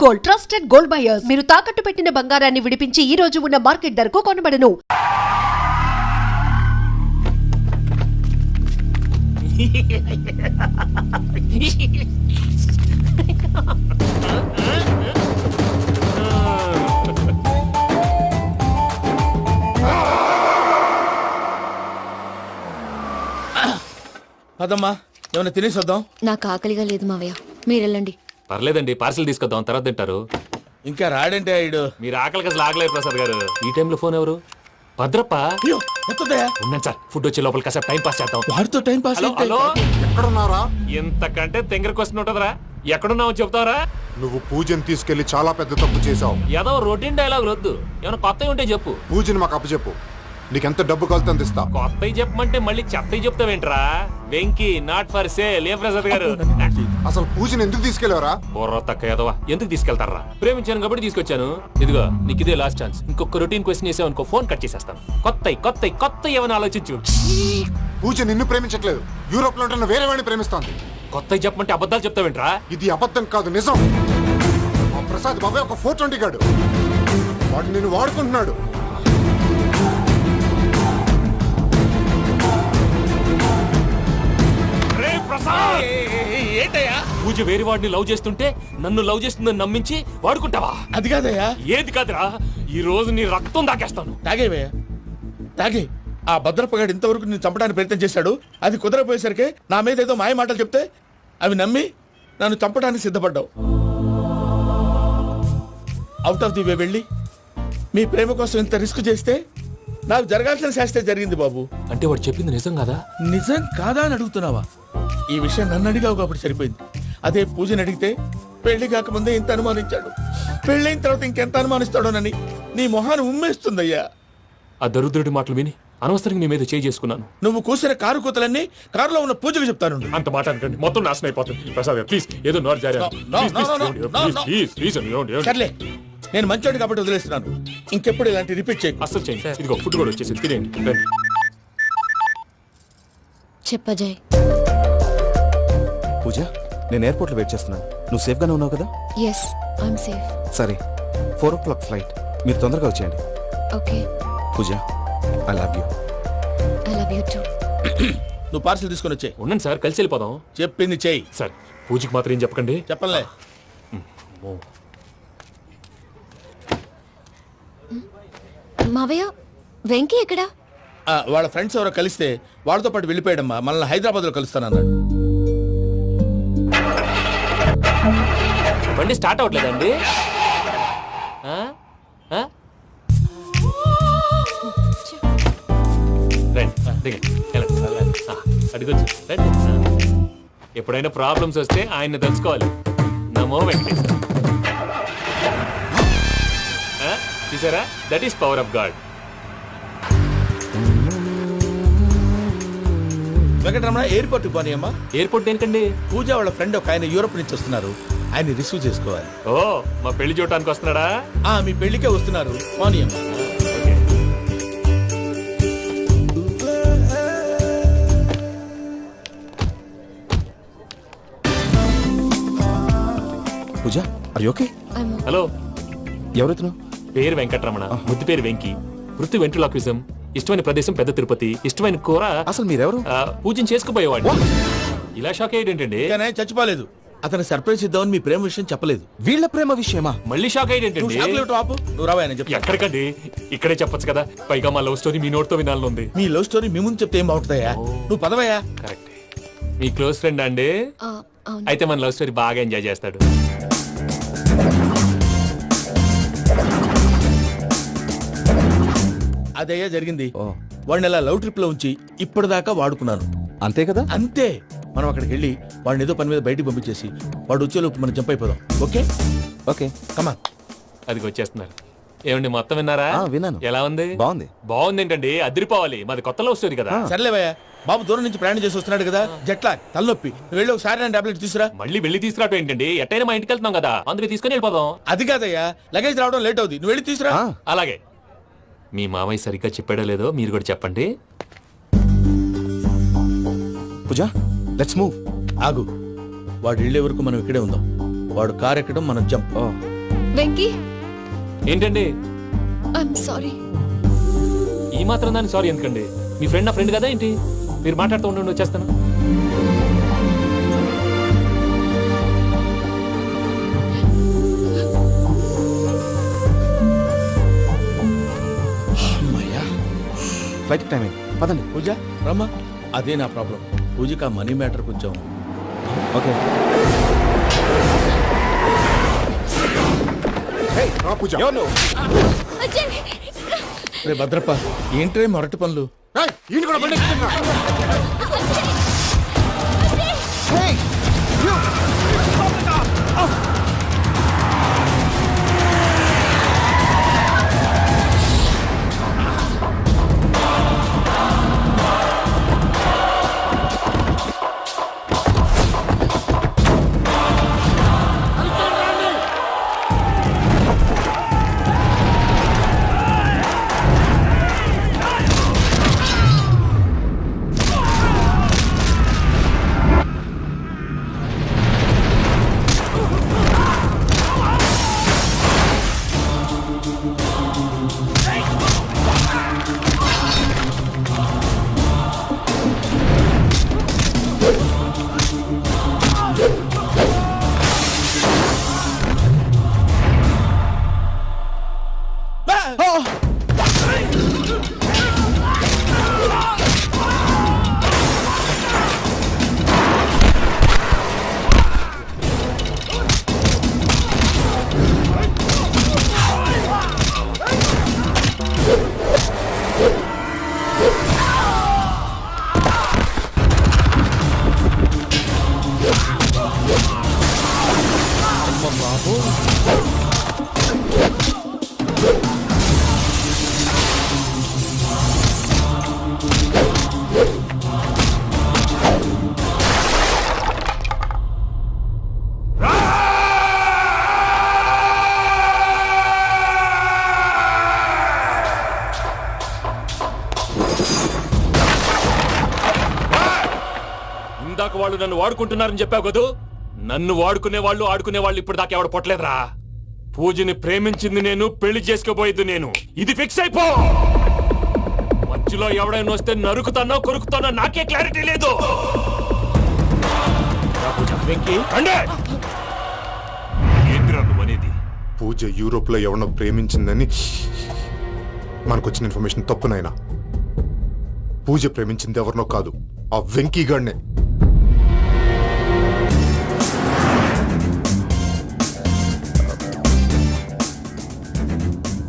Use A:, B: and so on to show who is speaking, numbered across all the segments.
A: Gold, trusted gold buyers. మీరు తాకట్టు పెట్టిన బంగారాన్ని విడిపించి ఈ రోజు ఉన్న మార్కెట్ ధరకు కొనబడను.
B: అదమ్మా ఏమైనా తినేసి వద్దాం.
C: నాకు ఆకలిగా లేదు మావయ్య, మీరు వెళ్ళండి.
D: పర్లేదండి, పార్సిల్ తీసుకొద్దాం, తర్వాత తింటారు.
B: ఇంకా రాడంటే ఆయుడు.
D: మీరు ఆకలికి అసలు ఆగలేదు ప్రసాద్ గారు. ఈ టైంలో ఫోన్ ఎవరు? భద్రప్ప.
B: అయ్యో ఎత్తదయ్యా.
D: ఉన్నాను సార్, ఫుడ్ వచ్చే లోపల కాసేపు టైం పాస్ చేద్దాం.
B: వాడితో టైం పాస్.
D: హలో హలో,
E: ఎక్కడున్నారా?
D: ఇంతకంటే తెంగర క్వశ్చన్ ఉంటుందిరా. ఎక్కడున్నావు చెప్తావరా?
E: నువ్వు పూజని తీసుకెళ్లి చాలా పెద్ద తప్పు చేశావు.
D: ఏదో రొటీన్ డైలాగ్ వద్దు, ఏమైనా కొత్తవి ఉంటే చెప్పు.
E: పూజని మాకు అప్పచెప్పు, నీకెంత డబ్బు కలితే అందిస్తా.
D: కొత్తవి చెప్పమంటే మళ్ళీ చెత్తవి చెప్తావేంట్రా? Venky not for sale. ఏ ప్రసాద్ గారు?
E: అసలు పూజని ఎందుకు తీసుకెళ్లేవరా?
D: బుర్ర తక్క ఏదవా, ఎందుకు తీసుకెళ్తారా? ప్రేమించాను కాబట్టి తీసుకొచ్చాను. ఇదిగో నీకు ఇదే లాస్ట్ ఛాన్స్. ఇంకొక రొటీన్ క్వశ్చన్ చేసావు అనుకో, ఫోన్ కట్ చేసేస్తాను. కొత్త ఏమైనా ఆలోచించు.
E: పూజ నిన్ను ప్రేమించట్లేదు, యూరోప్ లో ఉంటున్న వేరే వాడిని ప్రేమిస్తోంది.
D: కొత్తవి చెప్పమంటే అబద్ధాలు చెప్తావేంట్రా?
E: ఇది అబద్ధం కాదు, నిజం. మా ప్రసాద్ బాబాయ్ ఒక 420 గాడు, వాడు నిన్ను వాడుకుంటున్నాడు.
D: ఏంటయ్యా? పూజ వేరే వాడిని లవ్ చేస్తుంటే నన్ను లవ్ చేస్తుందని నమ్మించి వాడుకుంటావా?
B: అది కాదయ్యా.
D: ఏది కాదురా, ఈ రోజు నీ రక్తం దాకేస్తాను.
B: తాగేవయ్యా తాగే. ఆ భద్రప్పగాడు ఇంతవరకు నేను చంపడానికి ప్రయత్నం చేశాడు. అది కుదరపోయేసరికి నా మీద ఏదో మాయ మాటలు చెప్తే అవి నమ్మి నన్ను చంపడానికి సిద్ధపడ్డావు. అవుట్ ఆఫ్ ది వే వెళ్ళి మీ ప్రేమ కోసం ఇంత రిస్క్ చేస్తే నాకు జరగాల్సిన శాస్త్రే జరిగింది బాబు.
D: అంటే వాడు చెప్పింది నిజం కదా?
B: నిజం కాదా అని అడుగుతున్నావా? ఈ విషయం నన్ను అడిగావు కాబట్టి సరిపోయింది. అదే పూజని అడిగితే పెళ్లి కాకముందే ఇంత అనుమానించాడు, పెళ్ళైన తర్వాత ఇంకెంత అనుమానిస్తాడోనని నీ మొహాన్ని ఉమ్మేస్తుందయ్యా.
D: ఆ దరిద్రుడి మాటలు విని అనవసరంగా నీ మీద చేయి చేసుకున్నాను.
B: నువ్వు కూసిన కారు కూతలన్నీ కారులో ఉన్న పూజకు చెప్తాను.
D: అంత మాట అనకండి, మొత్తం నాశనం అయిపోతుంది. ప్రసాద్ ప్లీజ్, ఏదో నోరు జారీ.
B: సర్లే, నేను మంచోడు కాబట్టి వదిలేస్తున్నాను. ఇంకెప్పుడు ఇలాంటి రిపీట్ చేయకు.
D: అసలు చేయండి. ఇదిగో ఫుడ్ కూడా వచ్చేసి తినేయండి. రండి.
C: చెప్పజాయ్.
F: పూజ, నేను ఎయిర్పోర్ట్లో వెయిట్ చేస్తున్నాను. నువ్వు సేఫ్గానే ఉన్నావు కదా?
C: Yes, I'm safe.
F: సరే, 4 o'clock ఫ్లైట్. మీరు తొందరగా వచ్చేయండి.
C: Okay.
F: Pooja, I love you.
C: I love you too.
B: నువ్వు పార్సల్ తీసుకొని వచ్చే.
D: ఉండండి సార్, కలిసి వెళ్ళిపోదాం.
B: చెప్పింది చెయ్యి.
D: సార్, పూజకి మాత్రం ఏం చెప్పకండి.
B: చెప్పలే.
C: మావయ్య, వెంకీ ఎక్కడా?
B: వాళ్ళ ఫ్రెండ్స్ ఎవరో కలిస్తే వాళ్ళతో పాటు వెళ్ళిపోయాడమ్మా. మనల్ని హైదరాబాద్ లో కలుస్తానన్నాడు.
D: బండి స్టార్ట్ అవ్వట్లేదండి. అడిగొచ్చు. ఎప్పుడైనా ప్రాబ్లమ్స్ వస్తే ఆయన్ని తెలుసుకోవాలి. నమో వెంకటేశ్వర. చూసారా, that is power of God.
B: Venkataramana, airport పోనీ అమ్మా.
D: ఎయిర్పోర్ట్ ఏంటండి?
B: పూజ వాళ్ళ ఫ్రెండ్ ఒక ఆయన యూరోప్ నుంచి వస్తున్నారు, ఆయన రిసీవ్ చేసుకోవాలి.
D: ఓ, మా పెళ్లి చూడటానికి వస్తున్నాడా?
B: మీ పెళ్లికే వస్తున్నారు. పోనీ అమ్మా.
F: పూజ, ఆర్ యు ఓకే?
D: హలో,
F: ఎవరైతును?
D: పేరు వెంకటరమణ, ముద్దు పేరు వెంకి, వృత్తి వెంట్రులాక్విజం, ఇష్టమైన ప్రదేశం పెద్ద తిరుపతి, ఇష్టమైన కూర.
F: అసలు మీరెవరు?
D: పూజను చేసుకుపోయేవాడు. ఇలా షాక్ అయ్యేటండి.
B: చచ్చిపోలేదు. అతను సర్ప్రైజ్ ఇద్దామని మీ ప్రేమ విషయం చెప్పలేదు.
F: వీళ్ళ ప్రేమ విషయమా?
D: మళ్ళీ షాక్ అయ్యేటండి.
B: నువ్వు రావా అని చెప్పి.
D: ఎక్కడికండి, ఇక్కడే చెప్పొచ్చు కదా. పైగా మా లవ్ స్టోరీ మీ నోట్తో వినాలని ఉంది.
B: మీ లవ్ స్టోరీ మీ ముందు చెప్తే ఏం బాగుంటుందయ్యా? నువ్వు పదవయ్యా.
D: కరెక్ట్. మీ క్లోజ్ ఫ్రెండ్ అండి? అయితే మన లవ్ స్టోరీ బాగా ఎంజాయ్ చేస్తాడు.
B: అదయ్యా జరిగింది. వాడిని అలా లవ్ ట్రిప్ లో ఉంచి ఇప్పటిదాకా వాడుకున్నాను.
F: అంతే కదా?
B: అంతే. మనం అక్కడికి వెళ్ళి వాడిని ఏదో పని మీద బయటికి పంపించేసి వాడు వచ్చేలోపు మనం జంప్ అయిపోదాం. ఓకే
F: ఓకే,
B: కమాన్.
D: అది వచ్చేస్తున్నారు. ఏమండి, మొత్తం విన్నారా?
F: విన్నాను.
D: ఎలా ఉంది?
F: బాగుంది.
D: బాగుంది ఏంటండి, అదిరిపోవాలి. మాది కొత్త లవ్ స్టోరీ కదా.
B: సర్లేవయ్యా, బాబు దూరం నుంచి ప్రయాణం చేసి వస్తున్నాడు కదా, జట్లా తలనొప్పి. వెళ్ళి ఒకసారి టాబ్లెట్ తీసుకురా.
D: మళ్ళీ వెళ్ళి తీసుకురావటం ఏంటండి? ఎట్టైనా మా ఇంటికి వెళ్తున్నాం కదా, అందుకే తీసుకుని వెళ్ళిపోదాం.
B: అది కాదయ్యా, లగేజ్ రావడం లేట్ అవుతుంది. నువ్వు వెళ్ళి తీసుకురా.
D: అలాగే. మీ మామయ్య సరిగ్గా చెప్పాడో లేదో మీరు కూడా చెప్పండి.
F: పూజ, లెట్స్ మూవ్.
B: ఆగు, వాడు వెళ్ళే వరకు మనం ఇక్కడే ఉందాం. వాడు కారు ఎక్కడం, మనం జంప్.
C: వెంకీ
D: ఏంటండి
C: ఐఎమ్ సారీ.
D: ఈ మాత్రం దాన్ని సారీ ఎందుకండి? మీ ఫ్రెండ్ నా ఫ్రెండ్ కదా ఏంటి? మీరు మాట్లాడుతూ ఉండండి, వచ్చేస్తాను.
B: అమ్మయ్యా.
F: ఫ్లైట్ టైం అయింది, పదండి.
B: పూజ రమ్మా. అదే నా ప్రాబ్లం. పూజకి ఆ మనీ మ్యాటర్ కొంచెం.
F: ఓకే.
E: పూజ
F: ఎవరు నువ్వు?
B: రే భద్రప్ప, ఏంట్రే మొరటి పనులు?
E: ఈయన కూడా బండి ఎక్కుతున్నా.
D: ఇందాక వాళ్ళు నన్ను వాడుకుంటున్నారని చెప్పావు కదూ. నన్ను వాడుకునే వాళ్ళు ఇప్పుడు దాకా ఎవడు పొట్టలేదురా. పూజని ప్రేమించింది నేను, పెళ్లి చేసుకోబోయేది నేను. ఇది ఫిక్స్ అయిపో. మధ్యలో ఎవడైనా వస్తే నరుకుతానో కొరుకుతానో నాకే క్లారిటీ లేదు.
B: వెంకీ
D: ఏంటిరా నువ్వనేది?
E: పూజ యూరోప్ లో ఎవరినో ప్రేమించిందని మనకొచ్చిన ఇన్ఫర్మేషన్ తప్పు నాయనా. పూజ ప్రేమించింది ఎవరినో కాదు, ఆ వెంకీ గాడినే.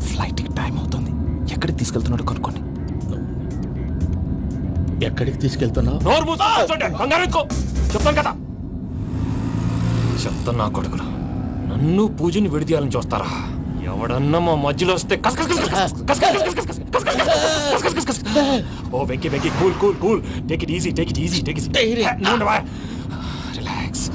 F: ఫ్లైట్ టైం అవుతుంది, ఎక్కడికి తీసుకెళ్తున్నాడో కనుక్కోండి.
B: ఎక్కడికి తీసుకెళ్తున్నావు?
D: నోరు మూసుకొని కూర్చోండి. కంగారు ఎందుకు? చెప్తాను కదా. చెప్తాను నా కొడుకులు. నన్ను పూజని విడిదీయాలని చూస్తారా? ఎవడన్నా మా మధ్యలో వస్తే ఓ Venky Venky, cool cool cool, take it easy, take it easy, take it easy. Relax.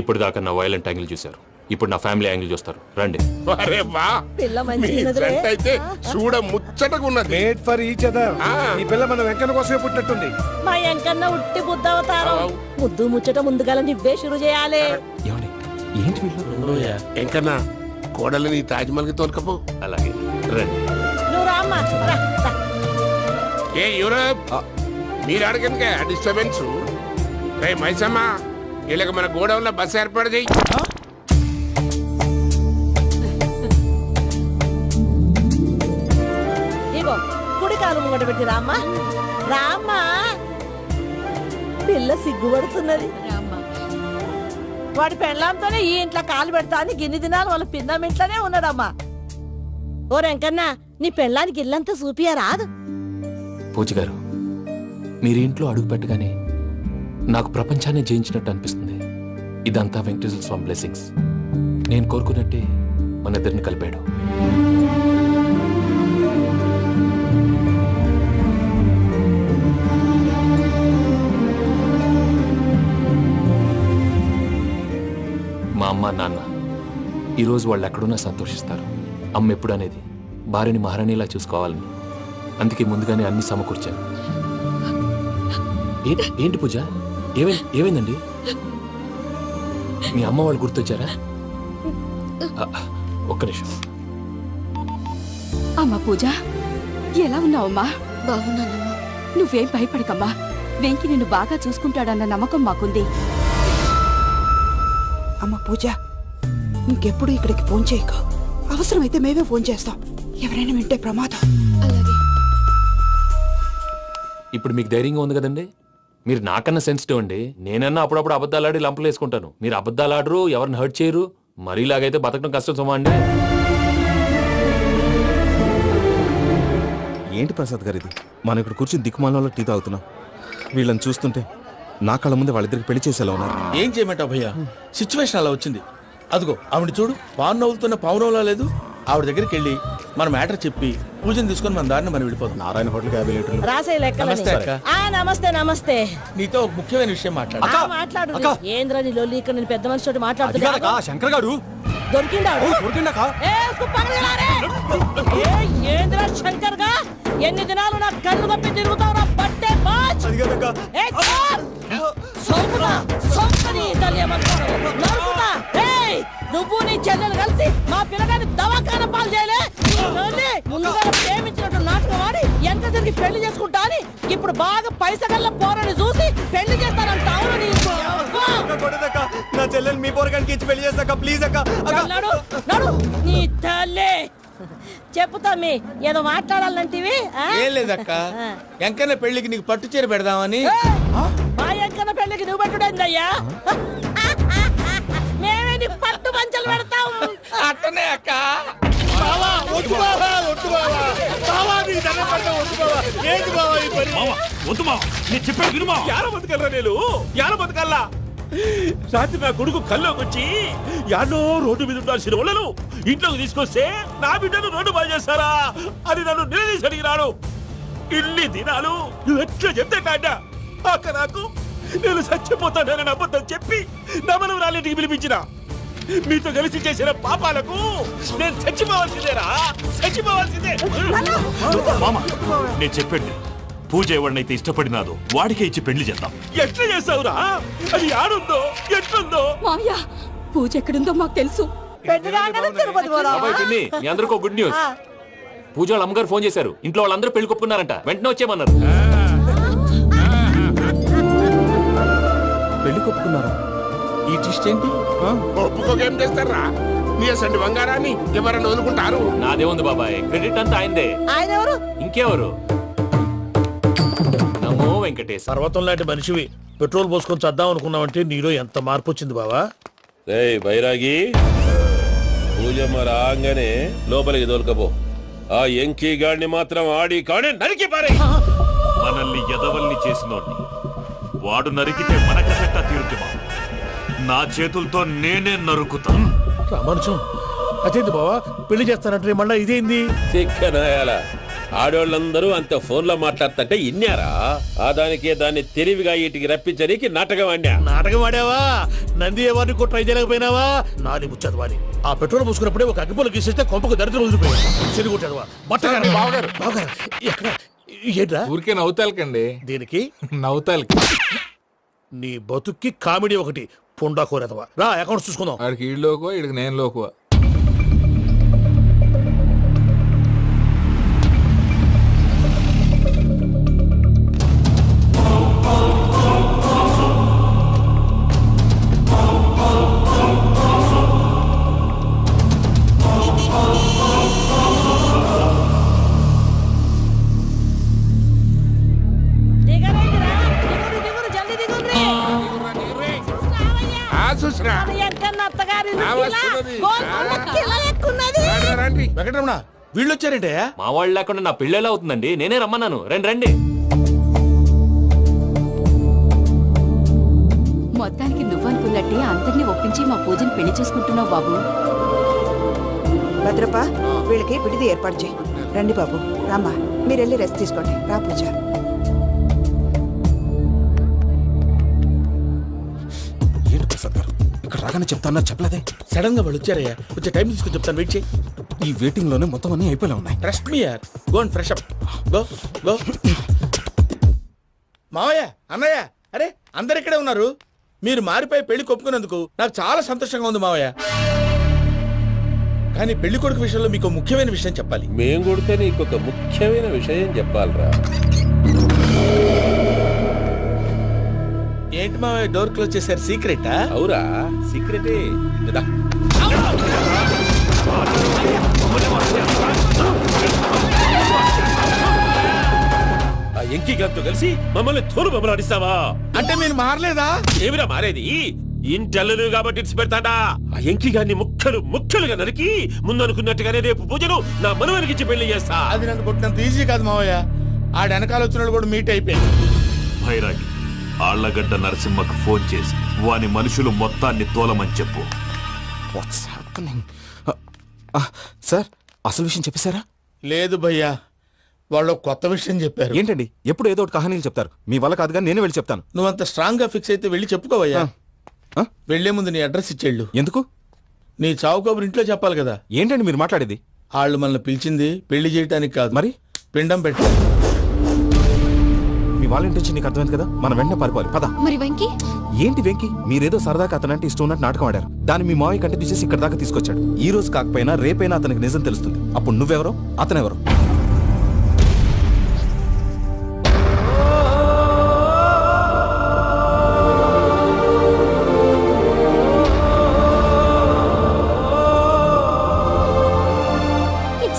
D: ఇప్పుడు దాకా నా వైలెంట్ యాంగిల్ చూశారు, ఇప్పుడు నా ఫ్యామిలీ యాంగిల్ చూస్తారు. రండి.
G: అరే వా,
H: పిల్ల
G: మీ
H: మంచిది
G: ఫ్రెండ్ అయితే చూడ ముచ్చటగా ఉన్నది.
I: Made for each other. ఈ పిల్ల మన వెంకన్న కోసమే పుట్టినట్టుంది.
H: మా ఎంకన్నా ఉట్టి బుద్ధవతారం. ముద్దు ముచ్చట ముందుగా నువ్వే షురు చేయాలి.
F: ఏమండి, ఏంటి వీళ్ళు?
G: ఎంకన్నా కోడలిని తాజ్మహల్ కి తోలుకపో.
D: అలాగే రండి.
H: నువ్వు రామ్మా, రా, రా.
G: ఏ యూరప్, మీరు అడగనుక డిస్టర్బెన్స్. రే మైసమ్మ, వీళ్ళకి మన గోడౌన్ లో బస్సు ఏర్పాటు చేయి.
H: ఇగో కుడి కాలు ముంగట పెట్టి రామ్మా, రామ్మా. పిల్ల సిగ్గుపడుతున్నది. వాడి పెళ్ళాంతోనే ఈ ఇంట్లో కాలు పెడతా అని గిన్ని దినాలు వాళ్ళ పిన్నం ఇంట్లోనే ఉన్నాడమ్మా. ఓ వెంకన్నా, నీ పెళ్ళానికి ఇల్లంతా చూపియా రాదు.
D: పూజ గారు, మీరు ఇంట్లో అడుగు పెట్టగానే నాకు ప్రపంచాన్ని జయించినట్టు అనిపిస్తుంది. ఇదంతా వెంకటేశ్వర స్వామి బ్లెస్సింగ్స్. నేను కోరుకున్నట్టే మన ఇద్దరిని కలిపాడు. మా అమ్మ నాన్న ఈరోజు వాళ్ళు ఎక్కడున్నా సంతోషిస్తారు. అమ్మ ఎప్పుడు అనేది భార్యని మహారాణిలా చూసుకోవాలని. అందుకే ముందుగానే అన్ని సమకూర్చాను. ఏంటి పూజ, ఏమైందండి? మీ అమ్మ వాళ్ళు గుర్తొచ్చారా? ఒక్క నిమిషం.
J: అమ్మా పూజ, ఎలా ఉన్నావమ్మా?
C: బాగున్నానమ్మా.
J: నువ్వేం భయపడకమ్మా. వెంకి నిన్ను బాగా చూసుకుంటాడన్న నమ్మకం మాకుంది.
K: అమ్మ పూజ, ఇంకెప్పుడు ఇక్కడికి ఫోన్ చేయకు. అవసరమైతే మేమే ఫోన్ చేస్తాం. ఎవరైనా వింటే ప్రమాదం.
C: అలాగే.
D: ఇప్పుడు మీకు ధైర్యంగా ఉంది కదండి. మీరు నాకన్నా సెన్సిటివ్ అండి. నేనన్నా అప్పుడప్పుడు అబద్ధాలాడి లంపలు వేసుకుంటాను. మీరు అబద్ధాలు ఆడరు, ఎవరిని హర్ట్ చేయరు. మరీలాగైతే బతకడం కష్టం సుమా అండి.
F: ఏంటి ప్రసాద్ గారు ఇది? మనం ఇక్కడ కూర్చుని దిక్కుమాలలో టీ తాగుతున్నాం. వీళ్ళని చూస్తుంటే నా కళ్ళ ముందే వాళ్ళిద్దరికి పెళ్లి చేసేలా ఉన్నారు.
B: ఏం చేయమంటావు భయ్యా, సిచ్యువేషన్ అలా వచ్చింది. అదిగో ఆవిడ చూడు, పాను నవ్వుతున్న పావునవ్వులా లేదు. ఆవిడ దగ్గరికి వెళ్ళి మన మ్యాటర్ చెప్పి పూజను తీసుకొని మన దారిని మనం వెళ్ళిపోతాం.
F: నారాయణ హోటల్కి 50 లీటర్లు.
H: రాసే లెక్కలని.
B: నమస్తే అక్క.
H: నమస్తే నమస్తే.
B: నీతో ఒక ముఖ్యమైన విషయం మాట్లాడు.
H: మాట్లాడు. ఏంద్రా నీ లొల్లి? ఇక్కడ నేను పెద్ద మనిషి తోటి మాట్లాడుతున్నా.
F: శంకర్ గారు
H: దొరికిందాడు. ఏంద్రా శంకర్ గా? ఎన్ని దినాలు నా కళ్ళు కప్పి తిరుగుతావు? పట్టే బాచ్. నువ్వు నీ చెల్లెలు కలిసి మా పిల్లగాని దవాఖాన పాలు చేయలే. ముందుగా ప్రేమించినట్టు నాటకం ఆడి ఎంత తిరిగి పెళ్లి చేసుకుంటా అని ఇప్పుడు బాగా పైసగల్ల పోరని చూసి పెళ్లి చేస్తానంటావు.
F: నా చెల్లెలు మీ పోరగానికి ఇచ్చి పెళ్లి చేస్తాక ప్లీజ్ అక్క.
H: నీ తల్లి చెప్పుతా మీ ఏదో మాట్లాడాలంటివి.
B: ఏం లేదక్క, ఎంకన్న పెళ్లికి నీకు పట్టు చీర పెడదామని.
H: మా ఎంకన్న పెళ్లికి నువ్వు పెట్టుడైందయ్యా? మేమే నీ పట్టు పంచలు పెడతాం.
B: అట్టనే అక్క. వద్దు బావా, వద్దు బావా, బావా నీకు దండం పెడతా, వద్దు బావా. ఏంటి బావా ఈ పని?
D: వద్దు మా, నేను చెప్పేది వినుమా. యార బతకల్లా నేను, యార బతకల్లా. రాత్రి నా కొడుకు కల్లోకి వచ్చి యాడో రోడ్డు మీద ఉండాల్సిన వాళ్ళను ఇంట్లోకి తీసుకొస్తే నా బిడ్డను రోడ్డు బాగా చేస్తారా అని నన్ను నిలదీసి అడిగినాడు. ఇన్ని దినాలు నువ్వు ఎట్లా చెప్తే కాడ్డా అక్క నాకు నేను చచ్చిపోతానని అబద్ధం చెప్పి నమ్మను రాలేటికి పిలిపించిన. మీతో కలిసి చేసిన పాపాలకు నేను చచ్చిపోవాల్సిందేరా, చచ్చిపోవాల్సిందే. మామ, నేను చెప్పండి, పూజ ఎవరినైతే ఇష్టపడినాదో వాడికే ఇచ్చి పెళ్లి చేద్దాం. ఎట్లా చేస్తావురా? అది ఆడుందో ఎట్లుందో.
J: మామయ్య, పూజ ఎక్కడుందో మాకు తెలుసు.
D: మీ అందరికీ గుడ్ న్యూస్. పూజ వాళ్ళ అమ్మగారు ఫోన్ చేశారు. ఇంట్లో వాళ్ళందరూ పెళ్లి కొప్పుకున్నారంట. వెంటనే వచ్చేయమన్నారు.
F: పెళ్లి కొప్పుకున్నారా?
B: ఈ ట్విస్ట్ ఏంటి?
G: ఒప్పుకోకేం చేస్తారా? నీ అసంటి బంగారాన్ని ఎవరన్నా వదులుకుంటారు?
D: నాదే ఉంది బాబాయ్, క్రెడిట్ అంతా ఆయనదే.
H: ఆయన ఎవరు?
D: ఇంకెవరు? నమో వెంకటేశ్.
B: పర్వతం లాంటి మనిషివి పెట్రోల్ పోసుకొని చద్దాం అనుకున్నావంటే నీలో ఎంత మార్పు వచ్చింది బావా.
L: రేయ్ బైరాగి, పూజమ్మ రాగానే లోపలికి దొరకపో. ఆ ఎంకీ గాడిని మాత్రం ఆడి కానీ నరికి పారే.
D: మనల్ని ఎదవల్ని చేసినోడ్ని వాడు నరికితే మనక సెట్ట తీరుతుమా. నా చేతులతో నేనే నరుకుతా.
B: రామానుజం, అదేంది బావా పెళ్లి చేస్తానంటే మళ్ళా ఇదేంది?
L: చిక్కనాయాల ఆడోళ్ళందరూ అంత ఫోన్ లో మాట్లాడుతుంటే ఇన్నారా? ఆ దానికే దాన్ని తెలివిగా వీటికి రప్పించడానికి నాటకం ఆడా.
B: నాటకం ఆడావా? నంది ఎవరిని కూడా ట్రై చేయలేకపోయినావా? నాని ముచ్చదు వాని. ఆ పెట్రోల్ పోసుకున్నప్పుడే ఒక అగ్గిపోలు గీసేస్తే కొంపకు దరిద్రం వదిలిపోయాడు. చెరుగుంటాడు బట్టగారు. బావగారు బావగారు ఎక్కడ? ఏంట్రా
I: ఊరికే నవ్వుతాలకండి.
B: దీనికి
I: నవ్వుతాలకి
B: నీ బతుక్కి కామెడీ ఒకటి. పుండా కోరేదవా. రా అకౌంట్స్ చూసుకుందాం.
I: వాడికి ఈడులోకో ఇడికి నేను లోకువా.
B: వెంకటరమణ, వీళ్ళు వచ్చారంటే
D: మా వాళ్ళు లేకుండా నా పెళ్ళేలా అవుతుందండి. నేనే రమ్మన్నాను. రండి రండి.
J: మొత్తానికి నువ్వనుకున్నట్టే అందరినీ ఒప్పించి మా పూజని పెళ్లి చేసుకుంటున్నావు బాబు.
K: భద్రప, వీళ్ళకి విడిది ఏర్పాటు చేయి. రండి బాబు, రామ్మా, మీరు వెళ్ళి రెస్ట్ తీసుకోండి. రా పూజ.
F: ఏంటి ప్రసాద్ గారు, ఇక్కడ రాగానే చెప్తాన్నా చెప్పలేదే?
B: సడన్ గా వాళ్ళు వచ్చారయ్యా. కొంచెం టైం తీసుకుని చెప్తాను, వెయిట్ చేయి.
F: ఈ వెయిటింగ్ లోనే మొత్తం అన్ని అయిపోయినా ఉన్నాయి.
B: ట్రస్ట్ మీ యార్. Go and fresh up. Go go. మావయ్య, అన్నయ్య, అరే అందరు ఇక్కడే ఉన్నారు. మీరు మారిపోయి పెళ్లి కొప్పుకున్నందుకు నాకు చాలా సంతోషంగా ఉంది మావయ్య. కానీ పెళ్లి కొడుకు విషయంలో మీకు ముఖ్యమైన విషయం చెప్పాలి.
L: మేం కొడితే నీకొక ముఖ్యమైన విషయం చెప్పాలరా.
B: ఏంటి మావయ్య డోర్ క్లోజ్ చేశారు? సీక్రెటా?
L: అవురా, సీక్రెటే. ఆ ఎంకి గారితో కలిసి మమ్మల్ని తోలు బొమ్మలాడిస్తావా?
B: అంటే మీరు మారలేదా?
L: ఏమిరా మారేది? ఇంటల్లు కాబట్టి ఇడిచి పెడతాడా? ఆ ఎంకి గారిని ముక్కలుగా నరికి ముందనుకున్నట్టుగానే రేపు పూజను నా మనవనికిచ్చి పెళ్లి చేస్తా.
B: అది నన్ను కొట్టినంత ఈజీ కాదు మావయ్య. ఆడ వెనకాల వచ్చిన కూడా మీట్ అయిపోయింది.
M: భైరాగి ఆళ్లగడ్డ నరసింహకు ఫోన్ చేసి వాని మనుషులు మొత్తాన్ని తోలమని చెప్పు.
F: సార్ అసలు విషయం చెప్పేశారా?
B: లేదు భయ్యా, వాళ్ళు కొత్త విషయం చెప్పారు.
F: ఏంటండి ఎప్పుడు ఏదో ఒకటి కహానీలు చెప్తారు. మీ వల్ల కాదుగా నేనే వెళ్ళి చెప్తాను.
B: నువ్వంత స్ట్రాంగ్ గా ఫిక్స్ అయితే వెళ్ళి చెప్పుకోవయ్యా. వెళ్లే ముందు నీ అడ్రస్ ఇచ్చేళ్ళు.
F: ఎందుకు?
B: నీ చావు కబురు ఇంట్లో చెప్పాలి కదా.
F: ఏంటండి మీరు మాట్లాడేది?
B: వాళ్ళు మనల్ని పిలిచింది పెళ్లి చేయటానికి కాదు,
F: మరి
B: పిండం పెట్టారు.
F: మీ వాళ్ళ ఇంటి నీకు అర్థమైంది కదా, మనం వెంటనే పారిపోవాలి. పద.
C: మరి వెంకీ?
F: ఏంటి వెంకీ? మీరేదో సరదాగా అతనంటే ఇష్టం ఉన్నట్టు నాటకం ఆడారు. దాన్ని మీ మావయ్య కంటిన్యూ చేసి ఇక్కడ దాకా తీసుకొచ్చాడు. ఈ రోజు కాకపోయినా రేపైనా అతనికి నిజం తెలుస్తుంది. అప్పుడు నువ్వెవరో అతనెవరో.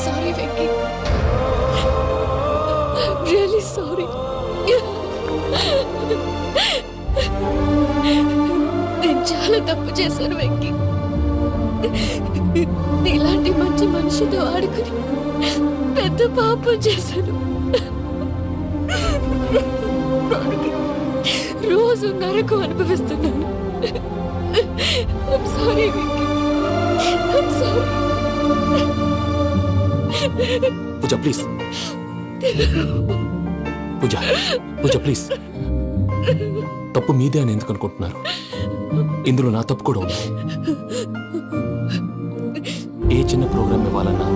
C: Sorry Venky, really sorry. నేను చాలా తప్పు చేశాను వెంకీ. ఇలాంటి మంచి మనిషితో ఆడుకుని పెద్ద పాపం చేశాను. రోజు నరకం అనుభవిస్తున్నాను. Sorry Venky, sorry.
D: Pooja please, Pooja please. తప్పు మీదే అని ఎందుకు అనుకుంటున్నారు? ఇందులో నా తప్పు కూడా ఉంది. ఏ చిన్న ప్రోగ్రామ్ ఇవ్వాలన్నా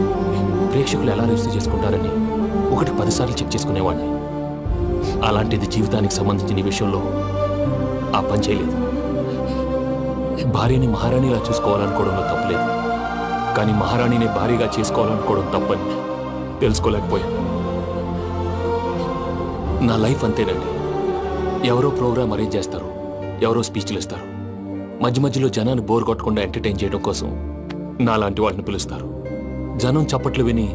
D: ప్రేక్షకులు ఎలా రిసీవ్ చేసుకుంటారని 1-10 సార్లు చెక్ చేసుకునేవాడిని. అలాంటిది జీవితానికి సంబంధించిన ఈ విషయంలో ఆ పని చేయలేదు. భార్యని మహారాణిలా చూసుకోవాలనుకోవడంలో తప్పులేదు, కానీ మహారాణిని భార్యగా చేసుకోవాలనుకోవడం తప్పని తెలుసుకోలేకపోయాను. నా లైఫ్ అంతేనండి. ఎవరో ప్రోగ్రామ్ అరేంజ్ చేస్తారు, ఎవరో స్పీచ్లు ఇస్తారు. మధ్య మధ్యలో జనాన్ని బోర్ కొట్టకుండా ఎంటర్టైన్ చేయడం కోసం నాలాంటి వాడిని పిలుస్తారు. జనం చప్పట్లు విని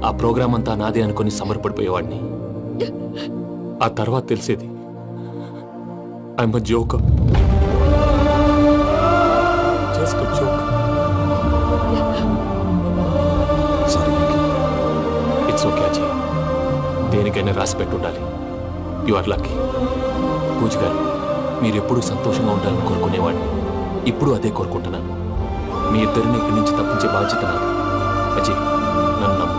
D: ఆ ప్రోగ్రామ్ అంతా నాదే అనుకుని సమర్పడిపోయేవాడిని. ఆ తర్వాత తెలిసేది I'm a joker, just a joker. It's okay Ajay, దేనికైనా రాసి పెట్టి ఉండాలి. You are lucky. పూజ గారు, మీరు ఎప్పుడూ సంతోషంగా ఉండాలని కోరుకునేవాడిని. ఇప్పుడు అదే కోరుకుంటున్నాను. మీ ఇద్దరిని ఇక్కడి నుంచి తప్పించే బాధ్యత నాది. అజయ్, నన్ను నమ్ము.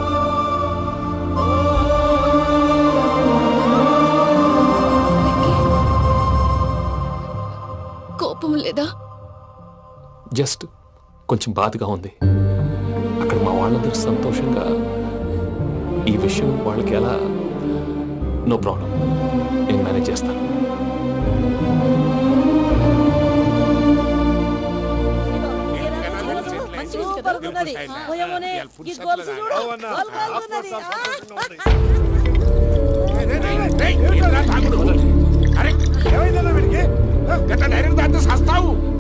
C: కోపం లేదా?
D: జస్ట్ కొంచెం బాధగా ఉంది. అక్కడ మా వాళ్ళందరూ సంతోషంగా ఈ విషయం వాళ్ళకి ఎలా. నో ప్రాబ్లం, నేను మేనేజ్ చేస్తాను.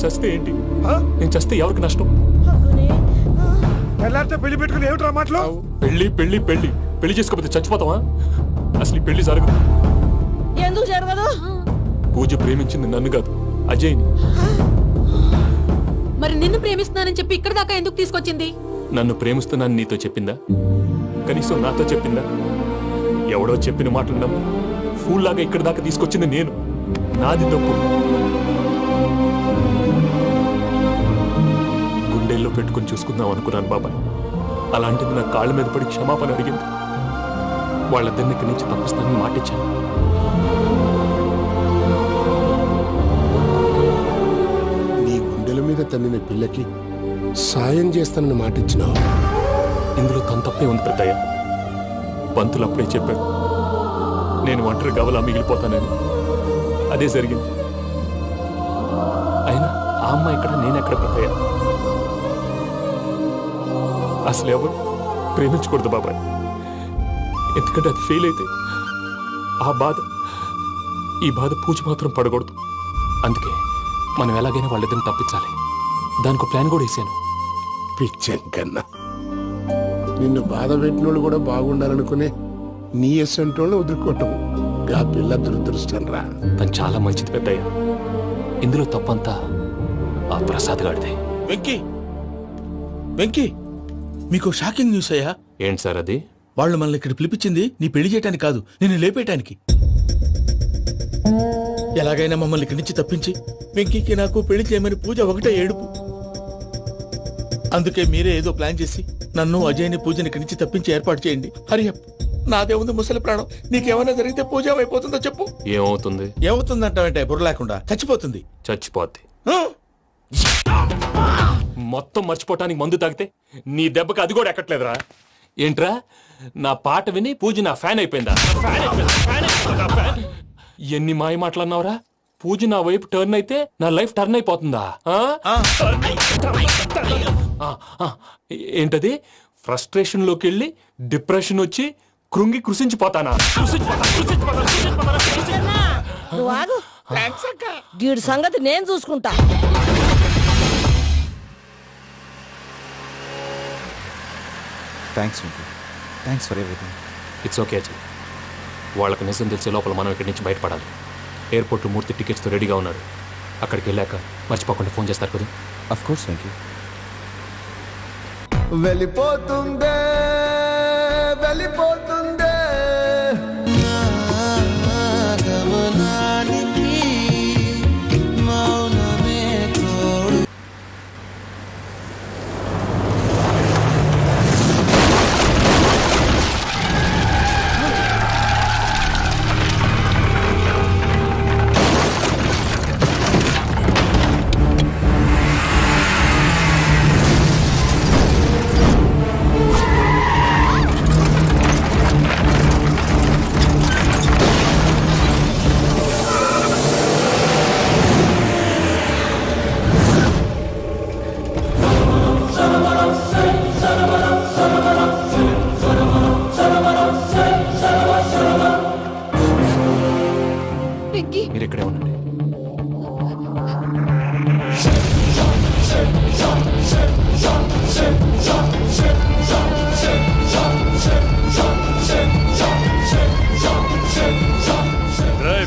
D: చస్తే ఏంటి? నేను చస్తే ఎవరికి నష్టం?
I: పెళ్లి పెట్టుకుని ఏమిట్రా మాటలు?
D: పెళ్లి పెళ్లి పెళ్లి పెళ్లి చేసుకోకపోతే చచ్చిపోతావా? అసలు ఈ పెళ్లి జరగదు.
H: ఎందుకు జరగదు?
D: పూజ ప్రేమించింది నన్ను కాదు, అజయ్ని.
J: మరి నిన్ను ప్రేమిస్తున్నానని చెప్పి ఇక్కడ దాకా ఎందుకు తీసుకొచ్చింది?
D: నన్ను ప్రేమిస్తున్నాను నీతో చెప్పిందా? కనీసం నాతో చెప్పిందా? ఎవడో చెప్పిన మాటలు నమ్ము ఫూల్ లాగా ఇక్కడ దాకా తీసుకొచ్చింది నేను. నాది తప్పు. గుండెల్లో పెట్టుకుని చూసుకుందాం అనుకున్నాను బాబాయ్. అలాంటిది నా కాళ్ళ మీద పడి క్షమాపణ అడిగింది. వాళ్ళిద్దరిని ఇక్కడి నుంచి తప్పిస్తానని మాటిచ్చాను.
G: నీ గుండెల మీద తన్నిన పిల్లకి సాయం చేస్తానని మాటిచ్చినావు.
D: ఇందులో తన తప్పే ఉంది పెద్దయ్య. పంతులు అప్పుడే చెప్పాడు నేను ఒంటరి గవలా మిగిలిపోతానని. అదే జరిగింది. అమ్మ ఎక్కడ, నేనెక్కడ పెద్దయ్యా? అసలు ఎవరు ప్రేమించకూడదు బాబాయ్, ఎందుకంటే అది ఫెయిల్ అయితే ఈ బాధ పూజ మాత్రం పడకూడదు. అందుకే మనం ఎలాగైనా వాళ్ళిద్దరిని తప్పించాలి. దానికి ప్లాన్ కూడా వేసాను.
G: పిచ్చంకన్నా నిన్ను బాధ పెట్టినోళ్ళు కూడా బాగుండాలనుకునే నీ ఎస్సంటోళ్ళు వదులుకోవటం ఆ పిల్ల దురదృష్టం రా.
D: తను చాలా మంచిది పెద్దయ్య. ఇందులో తప్పంతా ఆ ప్రసాద్ గాడిదే.
B: వెంకీ వెంకీ, మీకు షాకింగ్ న్యూస్ అయ్యా.
D: ఏంటి సార్ అది?
B: వాళ్ళు మనల్ని ఇక్కడ పిలిపించింది నీ పెళ్లి చేయటానికి కాదు, నిన్ను లేపేయటానికి. ఎలాగైనా మమ్మల్ని ఇక్కడి నుంచి తప్పించి వెంకీకి నాకు పెళ్లి చేయమని పూజ ఒకటే ఏడుపు. అందుకే మీరే ఏదో ప్లాన్ చేసి నన్ను అజయ్ని పూజని ఇక్కడి నుంచి తప్పించి ఏర్పాటు చేయండి. హరియప్, నాదే ఉంది ముసలి ప్రాణం. నీకేమైనా జరిగితే పూజ అయిపోతుందో చెప్పు.
D: ఏమవుతుంది?
B: ఏమవుతుందంటావంటే బుర్ర లేకుండా చచ్చిపోతుంది.
D: చచ్చిపోద్ది. మొత్తం మర్చిపోవటానికి మందు తాగితే నీ దెబ్బకి అది కూడా ఎక్కట్లేదురా. ఏంట్రా, నా పాట విని పూజ నా ఫ్యాన్ అయిపోయిందా? ఎన్ని మాయ మాటలన్నావురా? పూజ నా వైపు టర్న్ అయితే నా లైఫ్ టర్న్ అయిపోతుందా? ఏంటది? ఫ్రస్ట్రేషన్ లోకి వెళ్ళి డిప్రెషన్ వచ్చి కృంగి కృషించిపోతానా?
H: నువ్వు ఆగు. వీడి సంగతి నేను చూసుకుంటా.
F: Thanks for everything.
D: It's okay Ajay. వాళ్ళకి నిజం తెలిసే లోపల మనం ఇక్కడి నుంచి బయటపడాలి. ఎయిర్పోర్ట్ మూర్తి టికెట్స్తో రెడీగా ఉన్నాడు. అక్కడికి వెళ్ళాక మర్చిపోకుండా ఫోన్ చేస్తారు కదా.
F: Of course Venky.
N: వెళ్ళిపోతుందే వెళ్ళిపోతుందే గమనానికి మౌనమే తోడు.
D: మీరు ఇక్కడే ఉండండి.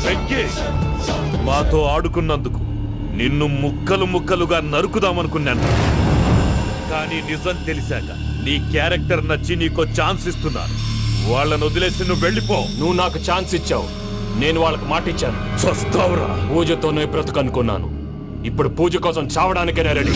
M: వెంకీ, మాతో ఆడుకున్నందుకు నిన్ను ముక్కలు ముక్కలుగా నరుకుదామనుకున్నాను. కానీ నిజం తెలిసాక నీ క్యారెక్టర్ నచ్చి నీకో ఛాన్స్ ఇస్తున్నాను. వాళ్ళను వదిలేసి నువ్వు వెళ్ళిపో.
D: నువ్వు నాకు ఛాన్స్ ఇచ్చావు, నేను వాళ్ళకి మాట ఇచ్చాను.
M: చస్తావురా.
D: పూజతోనే బ్రతుకనుకున్నాను. ఇప్పుడు పూజ కోసం చావడానికైనా రెడీ.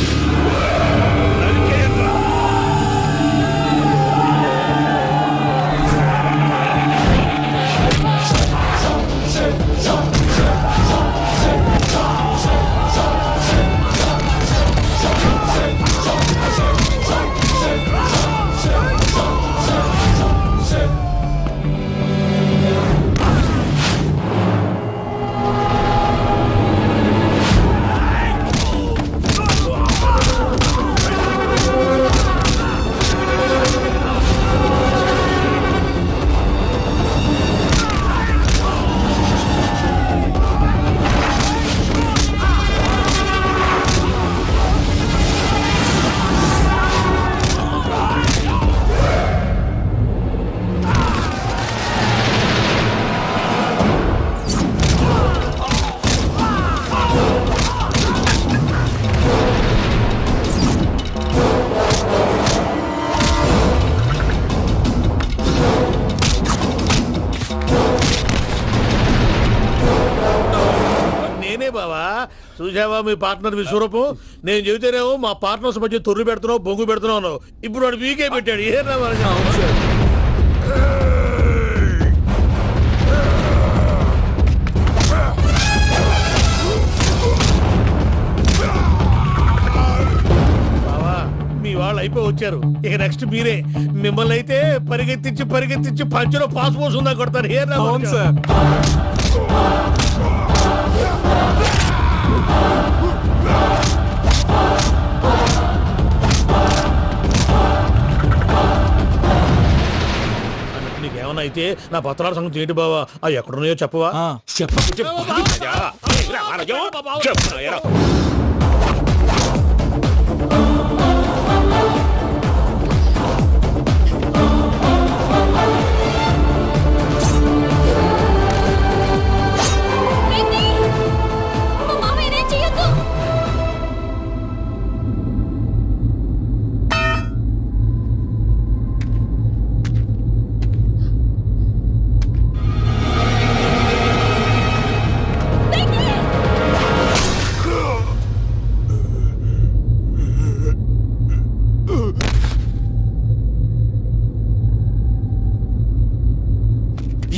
B: చూసావా మీ పార్ట్నర్ విశ్వరూపం? నేను చెబితేనేమో మా పార్ట్నర్స్ మధ్య తొర్రు పెడుతున్నావు, బొంగు పెడుతున్నావు. ఇప్పుడు వాడు వీకే పెట్టాడు. ఏ బావా, మీ వాళ్ళు అయిపోయి వచ్చారు. ఇక నెక్స్ట్ మీరే. మిమ్మల్ని అయితే పరిగెత్తించి పరిగెత్తించి పంచలో పాస్ ఉందా కొడతారు. ఏ సార్. ఏమన్నా అయితే నా పత్రాల సంగతి ఏంటి బావా అవి ఎక్కడున్నాయో చెప్పవా?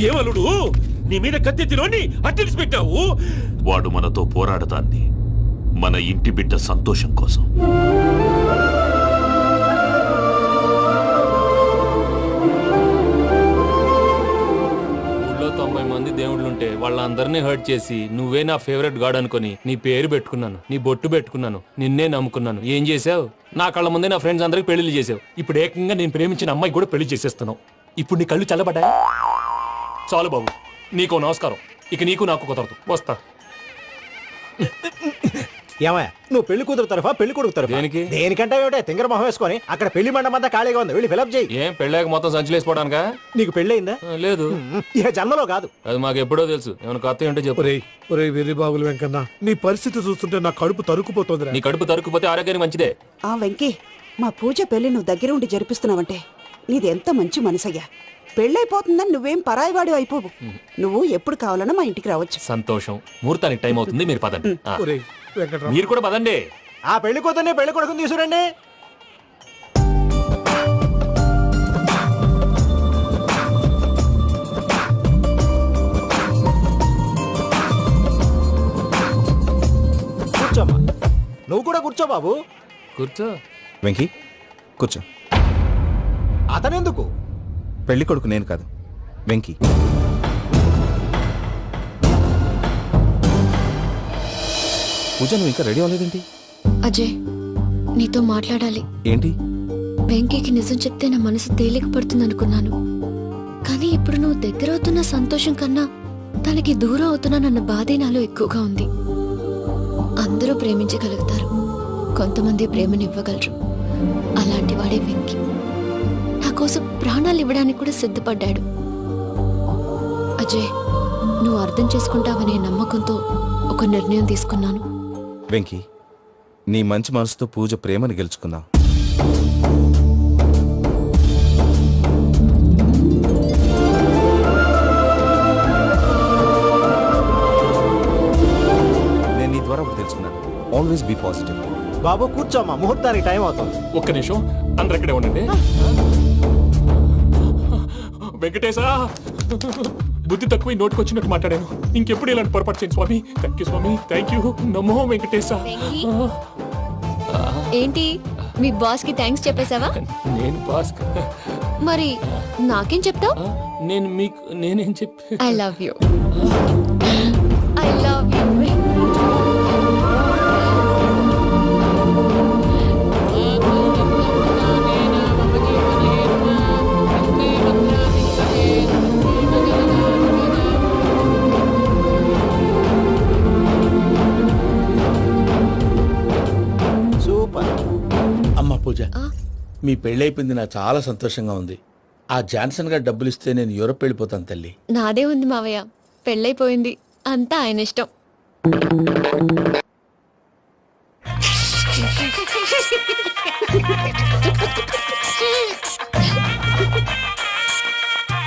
D: ఏమలుడు నీ మీద కత్తెత్తిలోని అట్టెలిసి పెట్టావు.
M: వాడు మనతో పోరాడతాన్ని మన ఇంటి బిడ్డ సంతోషం కోసం.
D: ఊళ్ళో 90 మంది దేవుళ్ళుంటే వాళ్ళందరినీ హర్ట్ చేసి నువ్వే నా ఫేవరెట్ గాడ్ అనుకుని నీ పేరు పెట్టుకున్నాను, నీ బొట్టు పెట్టుకున్నాను, నిన్నే నమ్ముకున్నాను. ఏం చేసావు? నా కళ్ళ ముందే నా ఫ్రెండ్స్ అందరికి పెళ్లి చేసావు. ఇప్పుడు ఏకంగా నేను ప్రేమించిన అమ్మాయి కూడా పెళ్లి చేసేస్తున్నావు. ఇప్పుడు నీ కళ్ళు చల్లబడ్డాయా? చాలు బాబు, నీకో నమస్కారం. ఇక నీకు నాకు కుదరదు, వస్తా.
I: ఏమయ్య నువ్వు పెళ్లి కూతురు తరఫా పెళ్లి కొడుకు తరఫా?
D: దేనికి?
I: దేనికంటే ఏమిటే తింగర మొహం వేసుకొని అక్కడ పెళ్లి మండపం అంతా ఖాళీగా ఉంది, వెళ్ళి ఫిలప్ చేయి.
D: ఏం పెళ్ళాక మొత్తం సంచులేసిపోవడానికా?
I: నీకు పెళ్ళయిందా?
D: లేదు.
I: ఇక జన్మలో కాదు.
D: అది మాకు ఎప్పుడో తెలుసు. ఏమైనా కొత్త ఏంటో చెప్పు.
I: ఒరే వెర్రి బాబులు వెంకన్న, నీ పరిస్థితి చూస్తుంటే నా కడుపు తరుక్కుపోతుంది.
D: నీ కడుపు తరుక్కుపోతే ఆరోగ్యానికి మంచిదే.
K: ఆ వెంకీ, మా పూజ పెళ్లి నువ్వు దగ్గర ఉండి జరిపిస్తున్నావంటే నీది ఎంత మంచి మనసయ్యా. పెళ్ళైపోతుందని నువ్వేం పరాయివాడి అయిపోవు. నువ్వు ఎప్పుడు కావాలన్నా మా ఇంటికి రావచ్చు.
D: సంతోషం. ముహూర్తానికి టైం అవుతుంది, మీరు పదండి.
I: వెంకట్రావు,
D: మీరు కూడా పదండి.
I: ఆ పెళ్లి కూతుర్ని పెళ్లి కొడుకుని తీసుకురండి. కూర్చోమ్మా. నువ్వు కూడా కూర్చో బాబు.
D: కూర్చో.
F: వెంకీ కూర్చో.
I: అతనెందుకు?
F: పెళ్లి కొడుకు నేను కాదు, వెంకీ. పూజ, నువ్వు ఇంకా రెడీ అవ్వలేదేంటి?
C: అజయ్, నీతో మాట్లాడాలి.
F: ఏంటి?
C: వెంకీకి నిజం చెప్తే నా మనసు తేలిక పడుతుంది అనుకున్నాను. కానీ ఇప్పుడు నువ్వు దగ్గరవుతున్న సంతోషం కన్నా తనకి దూరం అవుతున్నానన్న బాధే నాలో ఎక్కువగా ఉంది. అందరూ ప్రేమించగలుగుతారు, కొంతమంది ప్రేమనివ్వగలరు. అలాంటి వాడే వెంకీ. నా కోసం ప్రాణాలు ఇవ్వడానికి కూడా సిద్ధపడ్డాడు. అజయ్, నువ్వు అర్థం చేసుకుంటావనే నమ్మకంతో ఒక నిర్ణయం తీసుకున్నాను.
F: వెంకీ, నీ మంచి మనసుతో పూజ ప్రేమని గెలుచుకుందాం. నేను నీ ద్వారా ఒకటి తెలుసుకున్నాను. Always be positive.
I: బాబు కూర్చోమ్మా, ముహూర్తానికి టైం అవుతుంది.
D: ఒక్క నిమిషం, అందరు ఇక్కడే ఉండండి. వెంకటేశా, బుద్ధి తక్కువ నోటికొచ్చినట్టు మాట్లాడాను. ఇంకెప్పుడు ఇలాంటి పొరపాటు చేయండి స్వామి. థ్యాంక్ యూ స్వామి, థ్యాంక్ యూ. నమో వెంకటేశా.
C: ఏంటి, మీ బాస్ కి థ్యాంక్స్ చెప్పేశావా?
D: నేను బాస్
C: మరి నాకేం చెప్తావు?
D: నేను మీకు నేనేం చెప్పి
C: I love you. I love you.
B: అమ్మ పూజ, మీ పెళ్ళైపోయింది, నాకు చాలా సంతోషంగా ఉంది. ఆ జాన్సన్ గారు డబ్బులు ఇస్తే నేను యూరప్ వెళ్ళిపోతాను తల్లి.
C: నాదే ఉంది మావయ్య, పెళ్ళైపోయింది, అంతా ఆయన ఇష్టం.